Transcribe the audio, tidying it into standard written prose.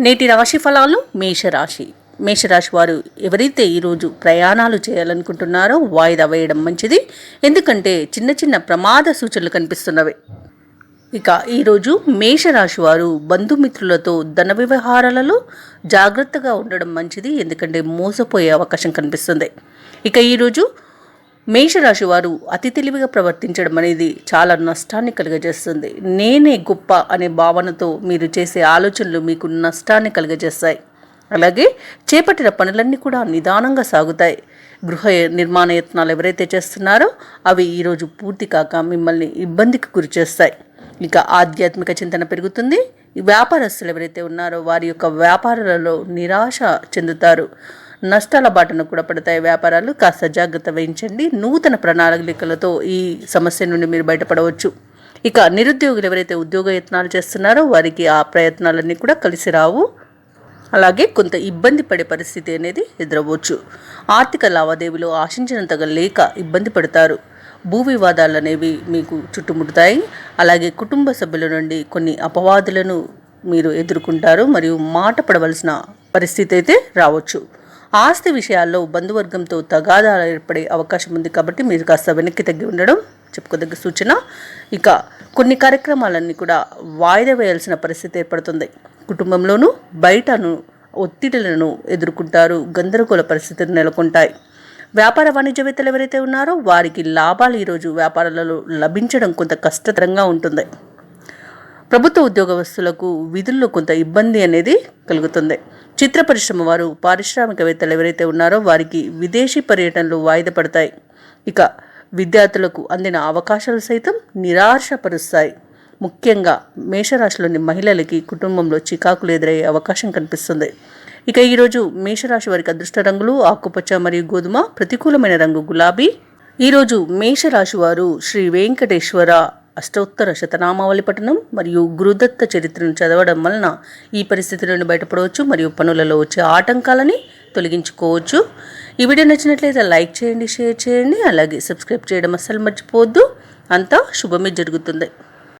నేటి రాశి ఫలాలు మేషరాశి వారు ఎవరైతే ఈరోజు ప్రయాణాలు చేయాలనుకుంటున్నారో వాయిదా వేయడం మంచిది. ఎందుకంటే చిన్న చిన్న ప్రమాద సూచనలు కనిపిస్తున్నవి. ఇక ఈరోజు మేషరాశి వారు బంధుమిత్రులతో ధన వ్యవహారాలలో జాగ్రత్తగా ఉండడం మంచిది. ఎందుకంటే మోసపోయే అవకాశం కనిపిస్తుంది. ఇక ఈరోజు మేషరాశి వారు అతి తెలివిగా ప్రవర్తించడం అనేది చాలా నష్టాన్ని కలుగజేస్తుంది. నేనే గొప్ప అనే భావనతో మీరు చేసే ఆలోచనలు మీకు నష్టాన్ని కలుగజేస్తాయి. అలాగే చేపట్టిన పనులన్నీ కూడా నిదానంగా సాగుతాయి. గృహ నిర్మాణ యత్నాలు ఎవరైతే చేస్తున్నారో అవి ఈరోజు పూర్తి కాక మిమ్మల్ని ఇబ్బందికి గురి చేస్తాయి. ఇక ఆధ్యాత్మిక చింతన పెరుగుతుంది. వ్యాపారస్తులు ఎవరైతే ఉన్నారో వారి యొక్క వ్యాపారాలలో నిరాశ చెందుతారు. నష్టాల బాటను కూడా పడతాయి వ్యాపారాలు. కాస్త జాగ్రత్త వహించండి. నూతన ప్రణాళికలతో ఈ సమస్య నుండి మీరు బయటపడవచ్చు. ఇక నిరుద్యోగులు ఎవరైతే ఉద్యోగ యత్నాలు చేస్తున్నారో వారికి ఆ ప్రయత్నాలన్నీ కూడా కలిసి రావు. అలాగే కొంత ఇబ్బంది పడే పరిస్థితి అనేది ఎదురవ్వచ్చు. ఆర్థిక లావాదేవీలు ఆశించినంతగా లేక ఇబ్బంది పడతారు. భూ వివాదాలు అనేవి మీకు చుట్టుముడతాయి. అలాగే కుటుంబ సభ్యుల నుండి కొన్ని అపవాదులను మీరు ఎదుర్కొంటారు మరియు మాట పడవలసిన పరిస్థితి అయితే రావచ్చు. ఆస్తి విషయాల్లో బంధువర్గంతో తగాదాలు ఏర్పడే అవకాశం ఉంది. కాబట్టి మీరు కాస్త వెనక్కి తగ్గి ఉండడం చెప్పుకోదగ్గ సూచన. ఇక కొన్ని కార్యక్రమాలన్నీ కూడా వాయిదా వేయాల్సిన పరిస్థితి ఏర్పడుతుంది. కుటుంబంలోనూ బయటను ఒత్తిడులను ఎదుర్కొంటారు. గందరగోళ పరిస్థితులు నెలకొంటాయి. వ్యాపార వాణిజ్యవేత్తలు ఎవరైతే ఉన్నారో వారికి లాభాలు ఈరోజు వ్యాపారాలలో లభించడం కొంత కష్టతరంగా ఉంటుంది. ప్రభుత్వ ఉద్యోగస్తులకు విధుల్లో కొంత ఇబ్బంది అనేది కలుగుతుంది. చిత్ర పరిశ్రమ వారు పారిశ్రామికవేత్తలు ఎవరైతే ఉన్నారో వారికి విదేశీ పర్యటనలు వాయిదా పడతాయి. ఇక విద్యార్థులకు అందిన అవకాశాలు సైతం నిరాశపరుస్తాయి. ముఖ్యంగా మేషరాశిలోని మహిళలకి కుటుంబంలో చికాకులు ఎదురయ్యే అవకాశం కనిపిస్తుంది. ఇక ఈరోజు మేషరాశి వారికి అదృష్ట రంగులు ఆకుపచ్చ మరియు గోధుమ, ప్రతికూలమైన రంగు గులాబీ. ఈరోజు మేషరాశి వారు శ్రీ వెంకటేశ్వర అష్టోత్తర శతనామావళి పఠనం మరియు గురుదత్త చరిత్రను చదవడం వలన ఈ పరిస్థితి నుండి బయటపడవచ్చు మరియు పనులలో వచ్చే ఆటంకాలని తొలగించుకోవచ్చు. ఈ వీడియో నచ్చినట్లయితే లైక్ చేయండి, షేర్ చేయండి, అలాగే సబ్స్క్రైబ్ చేయడం అస్సలు మర్చిపోవద్దు. అంతా శుభమే జరుగుతుంది.